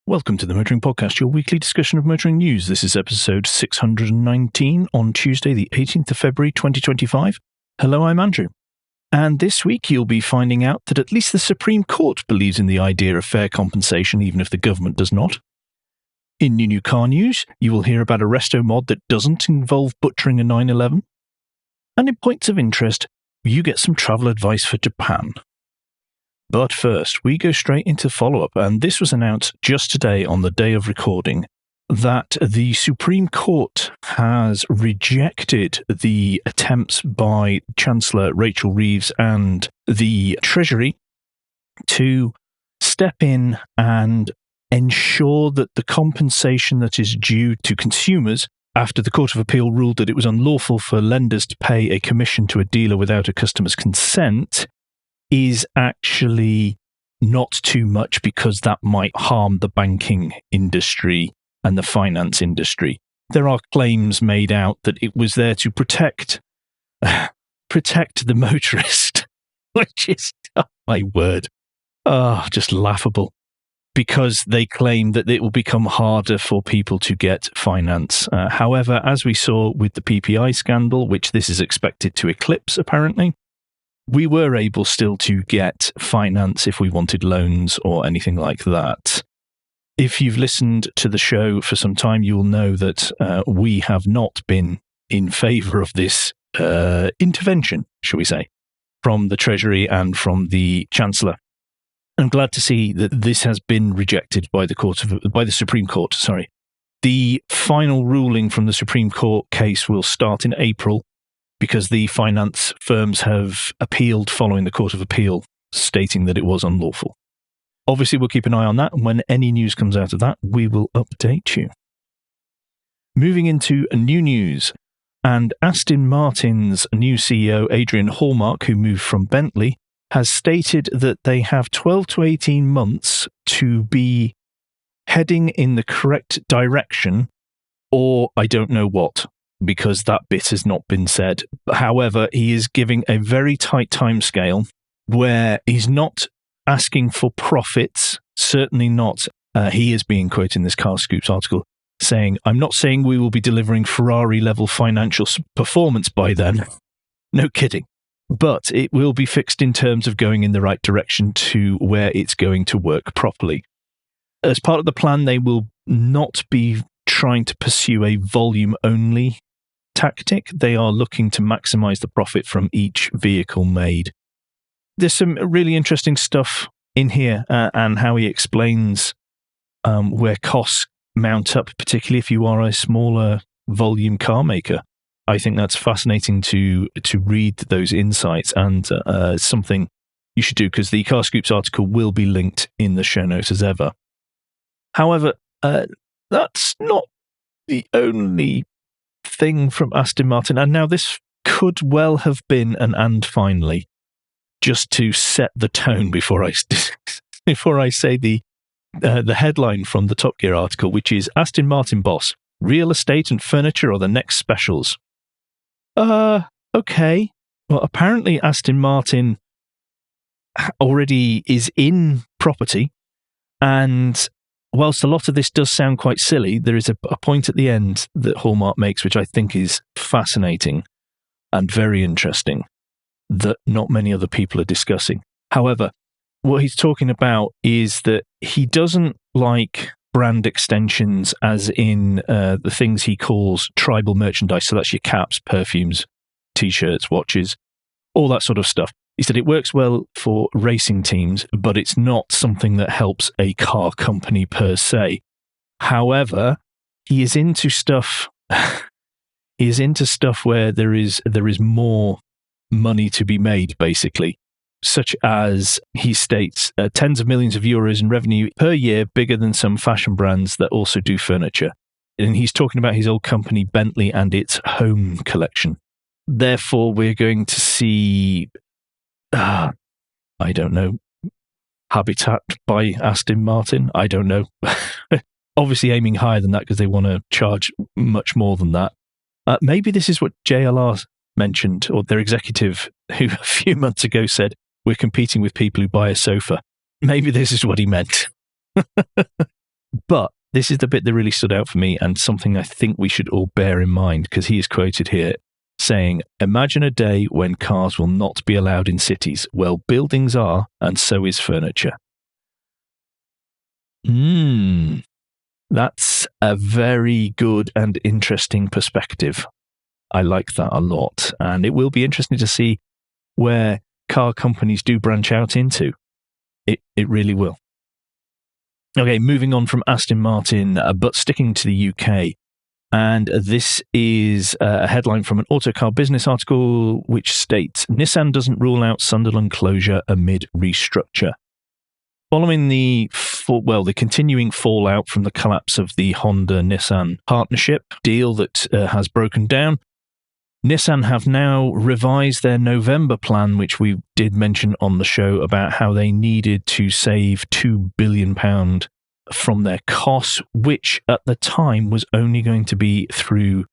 Welcome to the Motoring Podcast, your weekly discussion of motoring news. This is episode 619 on Tuesday, the 18th of February, 2025. Hello, I'm Andrew. And this week you'll be finding out that at least the Supreme Court believes in the idea of fair compensation, even if the government does not. In new car news, you will hear about a resto mod that doesn't involve butchering a 911. And in points of interest, you get some travel advice for Japan. But first, we go straight into follow-up, and this was announced just today on the day of recording, that the Supreme Court has rejected the attempts by Chancellor Rachel Reeves and the Treasury to step in and ensure that the compensation that is due to consumers after the Court of Appeal ruled that it was unlawful for lenders to pay a commission to a dealer without a customer's consent is actually not too much, because that might harm the banking industry and the finance industry. There are claims made out that it was there to protect the motorist, which is, oh my word, just laughable, because they claim that it will become harder for people to get finance. However, as we saw with the PPI scandal, which this is expected to eclipse apparently, we were able still to get finance if we wanted loans or anything like that. If you've listened to the show for some time, you will know that we have not been in favour of this intervention, shall we say, from the Treasury and from the Chancellor. I'm glad to see that this has been rejected by the Supreme Court. Sorry, the final ruling from the Supreme Court case will start in April, because the finance firms have appealed following the Court of Appeal, stating that it was unlawful. Obviously, we'll keep an eye on that, and when any news comes out of that, we will update you. Moving into new news, and Aston Martin's new CEO, Adrian Hallmark, who moved from Bentley, has stated that they have 12 to 18 months to be heading in the correct direction, or I don't know what, because that bit has not been said. However, he is giving a very tight timescale where he's not asking for profits, certainly not. He is being quoted in this Car Scoops article saying, "I'm not saying we will be delivering Ferrari-level financial performance by then." No kidding. But it will be fixed in terms of going in the right direction to where it's going to work properly. As part of the plan, they will not be trying to pursue a volume-only tactic. They are looking to maximize the profit from each vehicle made. There's some really interesting stuff in here, and how he explains where costs mount up, particularly if you are a smaller volume car maker. I think that's fascinating to read those insights, and something you should do, because the Car Scoops article will be linked in the show notes as ever. However, that's not the only thing from Aston Martin, and now this could well have been an "and finally," just to set the tone before I say the headline from the Top Gear article, which is Aston Martin boss: real estate and furniture are the next specials. Okay. Well, apparently Aston Martin already is in property, and whilst a lot of this does sound quite silly, there is a point at the end that Hallmark makes, which I think is fascinating and very interesting, that not many other people are discussing. However, what he's talking about is that he doesn't like brand extensions, as in the things he calls tribal merchandise. So that's your caps, perfumes, T-shirts, watches, all that sort of stuff. He said it works well for racing teams, but it's not something that helps a car company per se. However, he is into stuff. He is into stuff where there is more money to be made, basically, such as, he states, tens of millions of euros in revenue per year, bigger than some fashion brands that also do furniture. And he's talking about his old company Bentley and its home collection. Therefore, we're going to see, I don't know, Habitat by Aston Martin. I don't know. Obviously aiming higher than that, because they want to charge much more than that. Maybe this is what JLR mentioned, or their executive, who a few months ago said, "We're competing with people who buy a sofa." Maybe this is what he meant. But this is the bit that really stood out for me and something I think we should all bear in mind, because he is quoted here saying, "Imagine a day when cars will not be allowed in cities. Well, buildings are, and so is furniture." That's a very good and interesting perspective. I like that a lot. And it will be interesting to see where car companies do branch out into. It really will. Okay, moving on from Aston Martin, but sticking to the UK. And this is a headline from an Autocar Business article which states, "Nissan doesn't rule out Sunderland closure amid restructure." Following the continuing fallout from the collapse of the Honda-Nissan partnership deal that has broken down, Nissan have now revised their November plan, which we did mention on the show about how they needed to save £2 billion from their costs, which at the time was only going to be through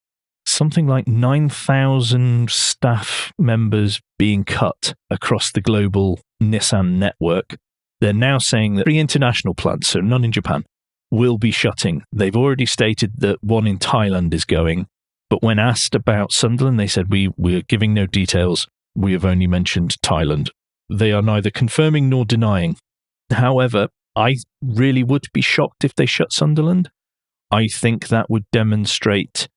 something like 9,000 staff members being cut across the global Nissan network. They're now saying that 3 international plants, so none in Japan, will be shutting. They've already stated that one in Thailand is going. But when asked about Sunderland, they said, we're giving no details. We have only mentioned Thailand. They are neither confirming nor denying. However, I really would be shocked if they shut Sunderland. I think that would demonstrate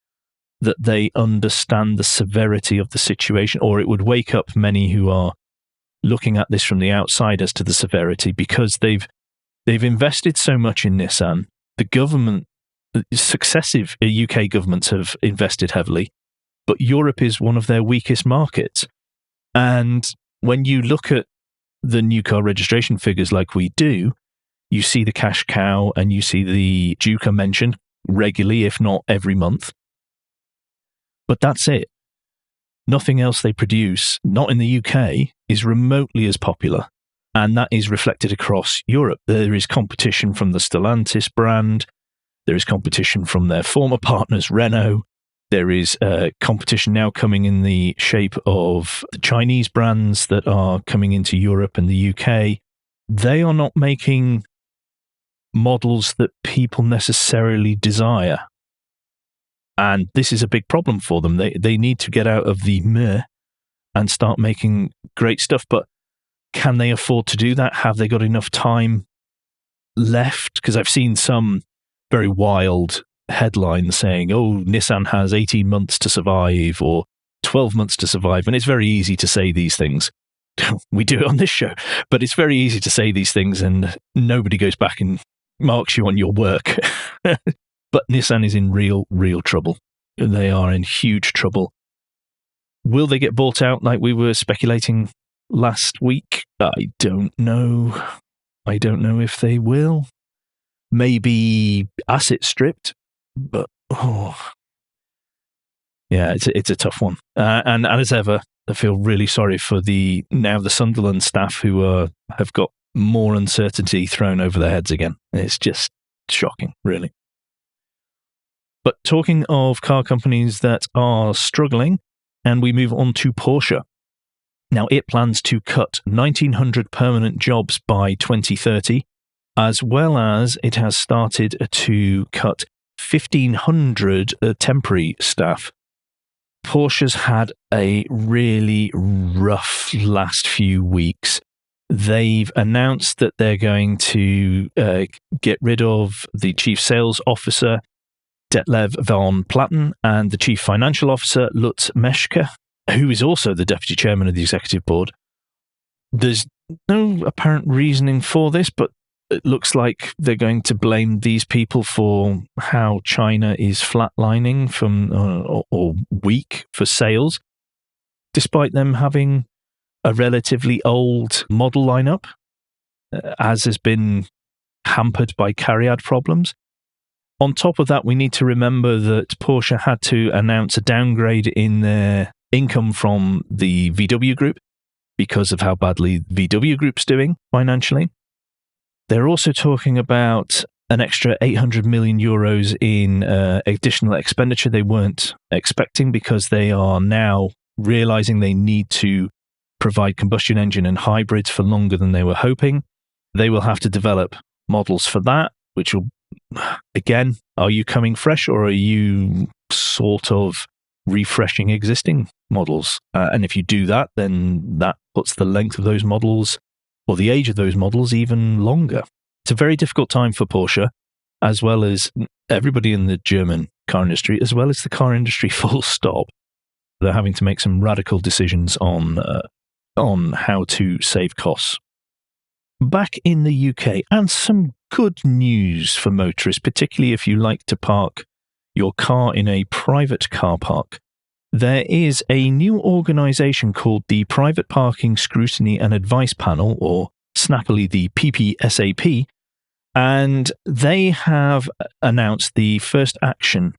that they understand the severity of the situation, or it would wake up many who are looking at this from the outside as to the severity, because they've invested so much in Nissan. The government, successive UK governments have invested heavily, but Europe is one of their weakest markets. And when you look at the new car registration figures like we do, you see the cash cow and you see the Duca mentioned regularly, if not every month. But that's it. Nothing else they produce, not in the UK, is remotely as popular. And that is reflected across Europe. There is competition from the Stellantis brand. There is competition from their former partners, Renault. There is competition now coming in the shape of the Chinese brands that are coming into Europe and the UK. They are not making models that people necessarily desire. And this is a big problem for them. They need to get out of the meh and start making great stuff. But can they afford to do that? Have they got enough time left? Because I've seen some very wild headlines saying, oh, Nissan has 18 months to survive or 12 months to survive. And it's very easy to say these things. We do it on this show, but it's very easy to say these things and nobody goes back and marks you on your work. But Nissan is in real trouble. They are in huge trouble. Will they get bought out like we were speculating last week? I don't know. I don't know if they will. Maybe asset stripped, but yeah, it's a tough one. And as ever, I feel really sorry for the Sunderland staff who have got more uncertainty thrown over their heads again. It's just shocking, really. But talking of car companies that are struggling, and we move on to Porsche. Now, it plans to cut 1,900 permanent jobs by 2030, as well as it has started to cut 1,500 temporary staff. Porsche's had a really rough last few weeks. They've announced that they're going to get rid of the chief sales officer, Detlev von Platten, and the chief financial officer, Lutz Meschke, who is also the deputy chairman of the executive board. There's no apparent reasoning for this, but it looks like they're going to blame these people for how China is flatlining or weak for sales, despite them having a relatively old model lineup, as has been hampered by CARIAD problems. On top of that, we need to remember that Porsche had to announce a downgrade in their income from the VW Group because of how badly VW Group's doing financially. They're also talking about an extra 800 million euros in additional expenditure they weren't expecting because they are now realizing they need to provide combustion engine and hybrids for longer than they were hoping. They will have to develop models for that, which will again, are you coming fresh, or are you sort of refreshing existing models? And if you do that, then that puts the length of those models, or the age of those models, even longer. It's a very difficult time for Porsche, as well as everybody in the German car industry, as well as the car industry full stop. They're having to make some radical decisions on how to save costs. Back in the UK, and some good news for motorists, particularly if you like to park your car in a private car park. There is a new organisation called the Private Parking Scrutiny and Advice Panel, or snappily the PPSAP, and they have announced the first action,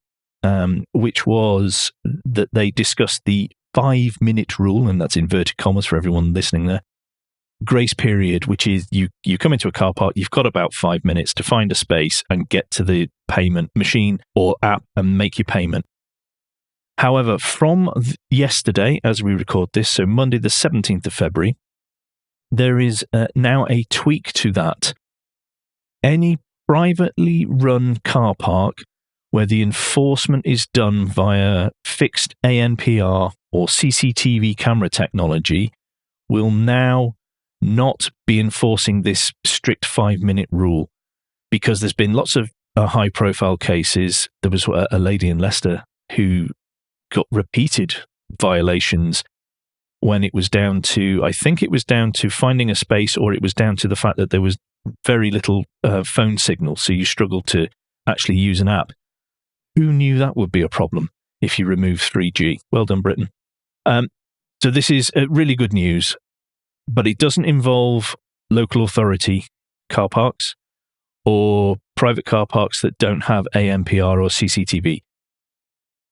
which was that they discussed the 5-minute rule, and that's inverted commas for everyone listening there, grace period, which is you come into a car park, you've got about 5 minutes to find a space and get to the payment machine or app and make your payment. However, from yesterday, as we record this, so Monday the 17th of February, there is now a tweak to that. Any privately run car park where the enforcement is done via fixed ANPR or CCTV camera technology will now not be enforcing this strict 5-minute rule, because there's been lots of high-profile cases. There was a lady in Leicester who got repeated violations when it was down to, I think it was down to finding a space, or it was down to the fact that there was very little phone signal, so you struggled to actually use an app. Who knew that would be a problem if you remove 3G? Well done, Britain. So this is really good news, but it doesn't involve local authority car parks or private car parks that don't have ANPR or CCTV.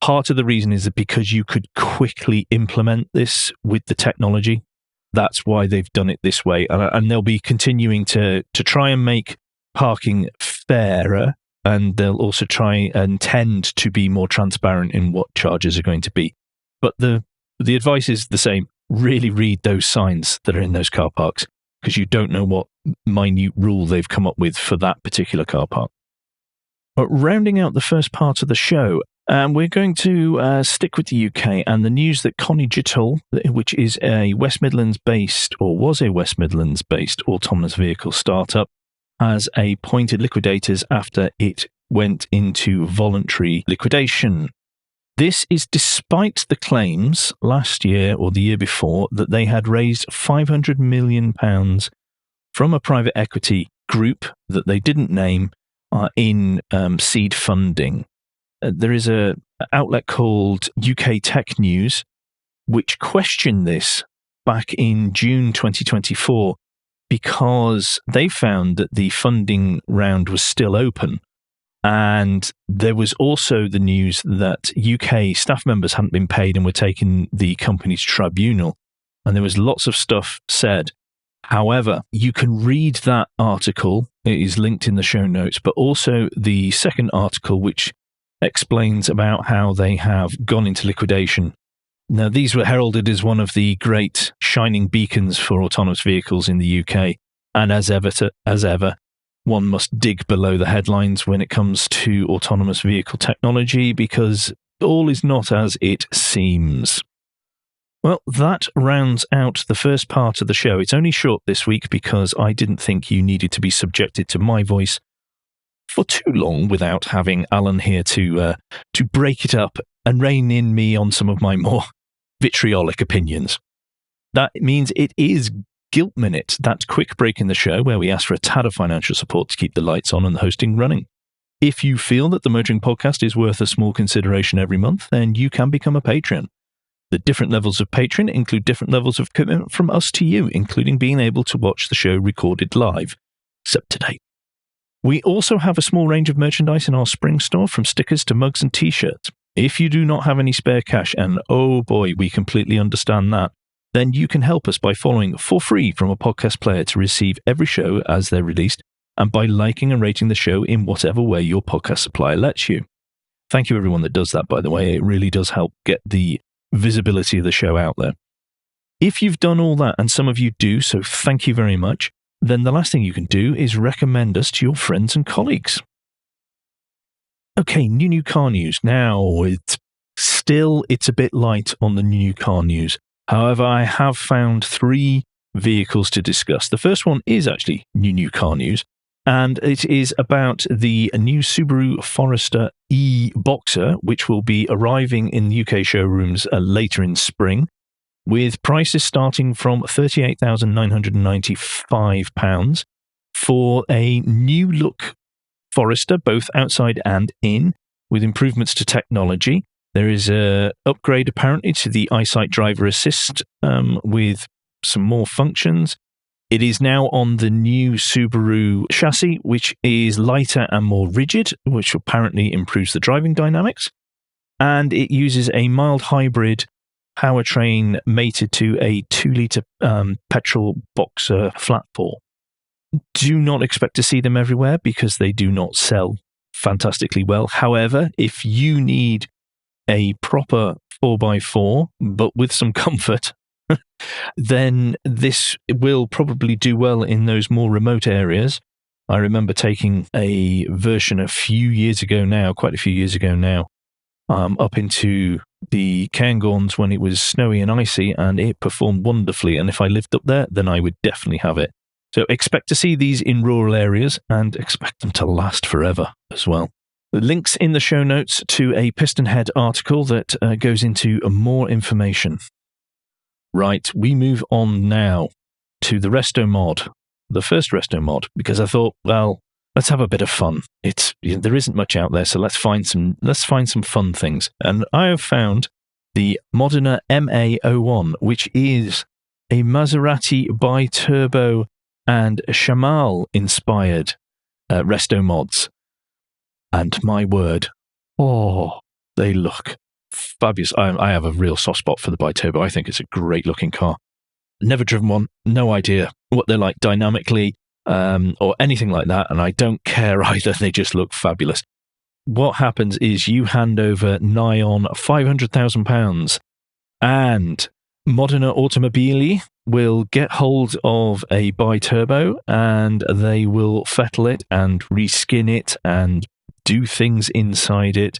Part of the reason is that because you could quickly implement this with the technology. That's why they've done it this way. And they'll be continuing to try and make parking fairer, and they'll also try and tend to be more transparent in what charges are going to be. But the advice is the same. Really read those signs that are in those car parks, because you don't know what minute rule they've come up with for that particular car park. But rounding out the first part of the show, we're going to stick with the UK and the news that CONIGITAL, which is a West Midlands-based, or was a West Midlands-based autonomous vehicle startup, has appointed liquidators after it went into voluntary liquidation. This is despite the claims last year or the year before that they had raised £500 million from a private equity group that they didn't name in seed funding. There is an outlet called UK Tech News, which questioned this back in June 2024 because they found that the funding round was still open. And there was also the news that UK staff members hadn't been paid and were taking the company's tribunal. And there was lots of stuff said. However, you can read that article. It is linked in the show notes, but also the second article, which explains about how they have gone into liquidation. Now, these were heralded as one of the great shining beacons for autonomous vehicles in the UK. And as ever, one must dig below the headlines when it comes to autonomous vehicle technology, because all is not as it seems. Well, that rounds out the first part of the show. It's only short this week because I didn't think you needed to be subjected to my voice for too long without having Alan here to break it up and rein in me on some of my more vitriolic opinions. That means it is Guilt Minute, that quick break in the show where we ask for a tad of financial support to keep the lights on and the hosting running. If you feel that the Motoring Podcast is worth a small consideration every month, then you can become a patron. The different levels of patron include different levels of commitment from us to you, including being able to watch the show recorded live, except today. We also have a small range of merchandise in our spring store, from stickers to mugs and t-shirts. If you do not have any spare cash, and oh boy, we completely understand that, then you can help us by following for free from a podcast player to receive every show as they're released, and by liking and rating the show in whatever way your podcast supplier lets you. Thank you everyone that does that, by the way. It really does help get the visibility of the show out there. If you've done all that, and some of you do, so thank you very much, then the last thing you can do is recommend us to your friends and colleagues. Okay, new car news. Now, it's a bit light on the new car news. However, I have found 3 vehicles to discuss. The first one is actually new car news, and it is about the new Subaru Forester e-Boxer, which will be arriving in the UK showrooms later in spring, with prices starting from £38,995 for a new look Forester, both outside and in, with improvements to technology. There is an upgrade apparently to the EyeSight driver assist with some more functions. It is now on the new Subaru chassis, which is lighter and more rigid, which apparently improves the driving dynamics. And it uses a mild hybrid powertrain mated to a 2-litre petrol Boxer flat 4. Do not expect to see them everywhere because they do not sell fantastically well. However, if you need a proper 4x4, but with some comfort, then this will probably do well in those more remote areas. I remember taking a version a few years ago now, quite a few years ago now, up into the Cairngorms when it was snowy and icy, and it performed wonderfully. And if I lived up there, then I would definitely have it. So expect to see these in rural areas and expect them to last forever as well. Links in the show notes to a Pistonhead article that goes into more information. Right, we move on now to the Resto mod, the first Resto mod, because I thought, well, let's have a bit of fun. There isn't much out there, so let's find some fun things. And I have found the Modena MA-01, which is a Maserati bi-turbo and Shamal-inspired Resto mods. And my word, they look fabulous. I have a real soft spot for the bi-turbo. I think it's a great-looking car. Never driven one, no idea what they're like dynamically or anything like that, and I don't care either. They just look fabulous. What happens is you hand over nigh on £500,000 and Modena Automobili will get hold of a bi-turbo and they will fettle it and reskin it and do things inside it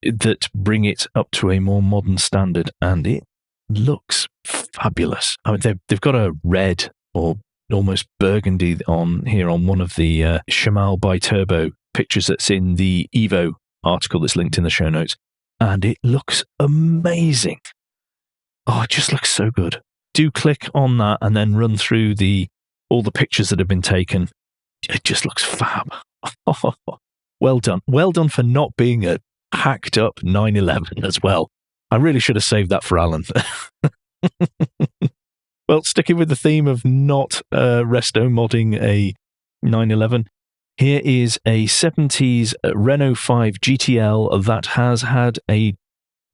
that bring it up to a more modern standard, and it looks fabulous. I mean, they've got a red or almost burgundy on here on one of the Shamal bi-turbo pictures that's in the Evo article that's linked in the show notes, and it looks amazing. Oh, it just looks so good. Do click on that and then run through all the pictures that have been taken. It just looks fab. Well done. Well done for not being a hacked up 911 as well. I really should have saved that for Alan. Well, sticking with the theme of not Resto modding a 911, here is a 70s Renault 5 GTL that has had a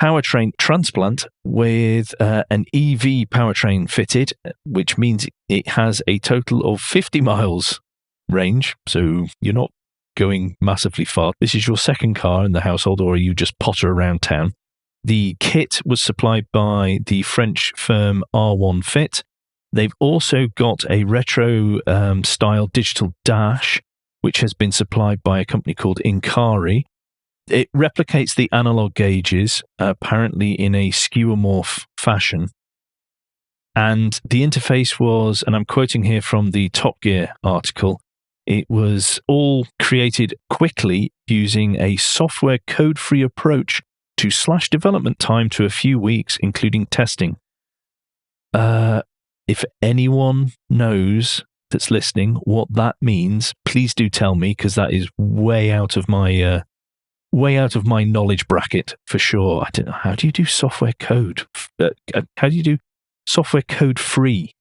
powertrain transplant with an EV powertrain fitted, which means it has a total of 50 miles range, so you're not going massively far. This is your second car in the household, or you just potter around town. The kit was supplied by the French firm R1 Fit. They've also got a retro style digital dash, which has been supplied by a company called Incari. It replicates the analog gauges, apparently in a skeuomorph fashion. And the interface was, and I'm quoting here from the Top Gear article, it was all created quickly using a software code-free approach to slash development time to a few weeks, including testing. If anyone knows that's listening what that means, please do tell me, because that is way out of my knowledge bracket for sure. I don't know, how do you do software code? How do you do software code free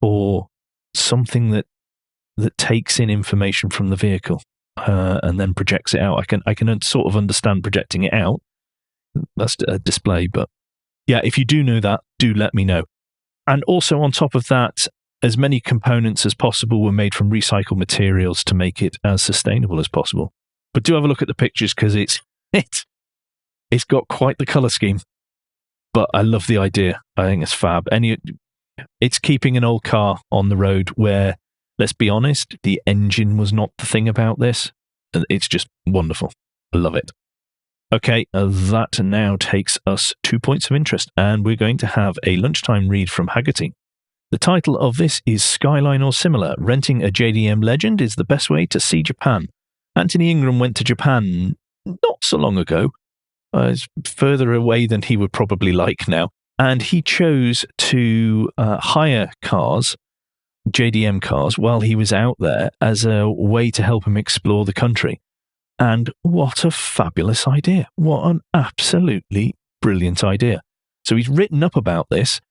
for something that takes in information from the vehicle and then projects it out? I can sort of understand projecting it out. That's a display, but yeah, if you do know that, do let me know. And also on top of that, as many components as possible were made from recycled materials to make it as sustainable as possible. But do have a look at the pictures, because it's got quite the colour scheme. But I love the idea. I think it's fab. It's keeping an old car on the road where, let's be honest, the engine was not the thing about this. It's just wonderful. I love it. Okay, that now takes us 2 points of interest, and we're going to have a lunchtime read from Haggerty. The title of this is Skyline or Similar. Renting a JDM Legend is the best way to see Japan. Anthony Ingram went to Japan not so long ago. It's further away than he would probably like now. And he chose to hire cars, JDM cars, while he was out there as a way to help him explore the country. And what a fabulous idea. What an absolutely brilliant idea. So he's written up about this,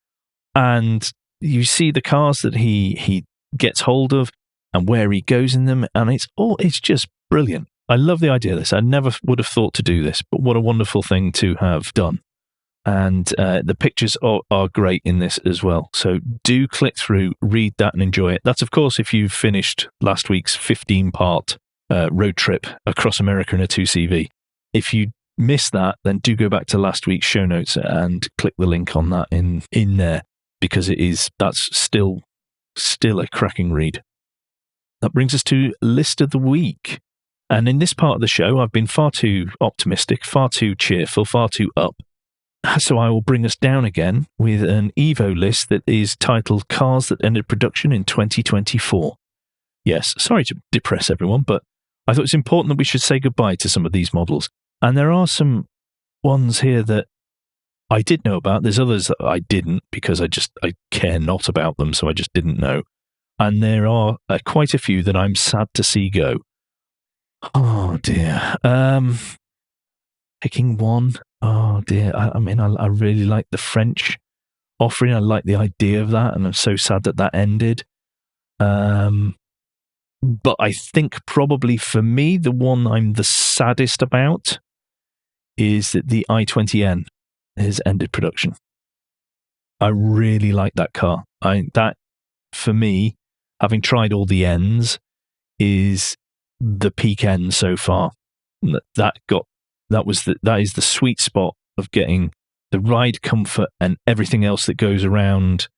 and you see the cars that he gets hold of and where he goes in them, and it's just brilliant. I love the idea of this. I never would have thought to do this, but what a wonderful thing to have done. And the pictures are great in this as well. So do click through, read that and enjoy it. That's, of course, if you've finished last week's 15-part road trip across America in a 2CV. If you missed that, then do go back to last week's show notes and click the link on that in there, because that's still a cracking read. That brings us to List of the Week. And in this part of the show, I've been far too optimistic, far too cheerful, far too up. So I will bring us down again with an Evo list that is titled Cars That Ended Production in 2024. Yes, sorry to depress everyone, but I thought it's important that we should say goodbye to some of these models. And there are some ones here that I did know about. There's others that I didn't, because I care not about them, so I just didn't know. And there are quite a few that I'm sad to see go. Oh, dear. Picking one. Oh, dear. I mean, I really like the French offering. I like the idea of that, and I'm so sad that ended. But I think probably for me, the one I'm the saddest about is that the i20N has ended production. I really like that car. That, for me, having tried all the Ns, is the peak N so far. That is the sweet spot of getting the ride comfort and everything else that goes around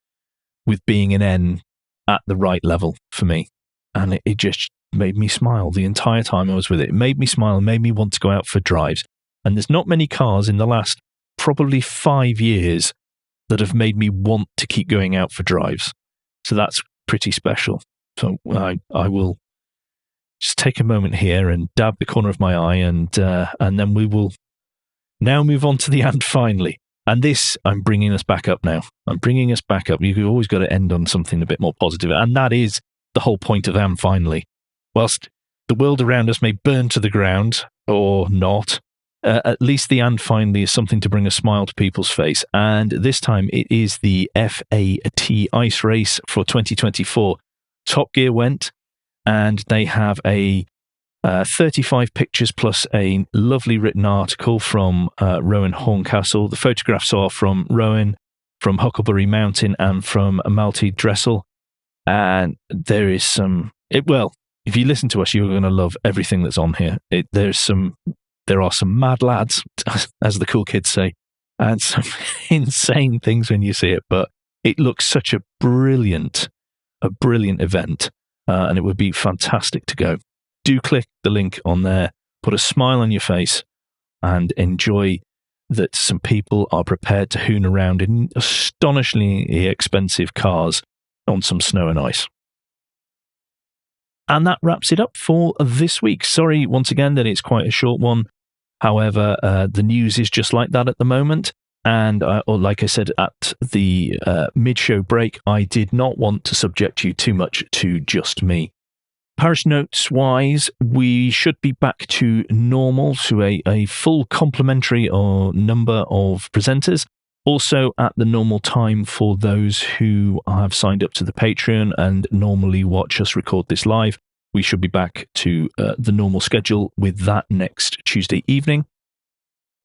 with being an N at the right level for me. And it just made me smile the entire time I was with it. It made me smile and made me want to go out for drives. And there's not many cars in the last probably 5 years that have made me want to keep going out for drives. So that's pretty special. So I will just take a moment here and dab the corner of my eye, and then we will now move on to the and finally. And this, I'm bringing us back up now. I'm bringing us back up. You've always got to end on something a bit more positive, and that is the whole point of and finally. Whilst the world around us may burn to the ground or not, at least the and finally is something to bring a smile to people's face. And this time it is the FAT Ice Race for 2024. Top Gear went, and they have a 35 pictures plus a lovely written article from Rowan Horncastle. The photographs are from Rowan, from Huckleberry Mountain, and from Malte Dressel. And there is if you listen to us, you're going to love everything that's on here. There are some mad lads, as the cool kids say, and some insane things when you see it. But it looks such a brilliant event, and it would be fantastic to go. Do click the link on there, put a smile on your face, and enjoy that some people are prepared to hoon around in astonishingly expensive cars on some snow and ice. And that wraps it up for this week. Sorry once again that it's quite a short one. However, the news is just like that at the moment. And like I said at the mid-show break, I did not want to subject you too much to just me. Parish notes-wise, we should be back to normal, to a full complementary number of presenters. Also at the normal time for those who have signed up to the Patreon and normally watch us record this live. We should be back to the normal schedule with that next Tuesday evening.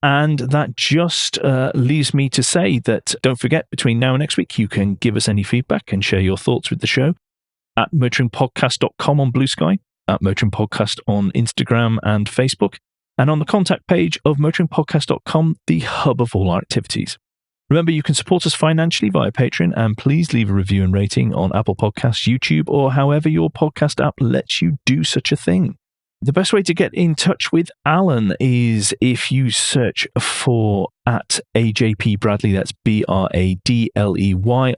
And that just leaves me to say that don't forget, between now and next week, you can give us any feedback and share your thoughts with the show at motoringpodcast.com on Blue Sky, at Motoring Podcast on Instagram and Facebook, and on the contact page of motoringpodcast.com, the hub of all our activities. Remember, you can support us financially via Patreon, and please leave a review and rating on Apple Podcasts, YouTube, or however your podcast app lets you do such a thing. The best way to get in touch with Alan is if you search for at AJP Bradley, that's Bradley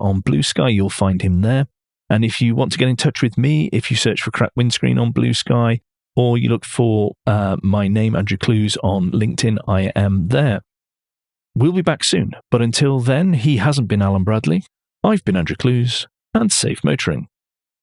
on Blue Sky, you'll find him there. And if you want to get in touch with me, if you search for Cracked Windscreen on Blue Sky, or you look for my name, Andrew Clues, on LinkedIn, I am there. We'll be back soon, but until then, he hasn't been Alan Bradley, I've been Andrew Clues, and safe motoring.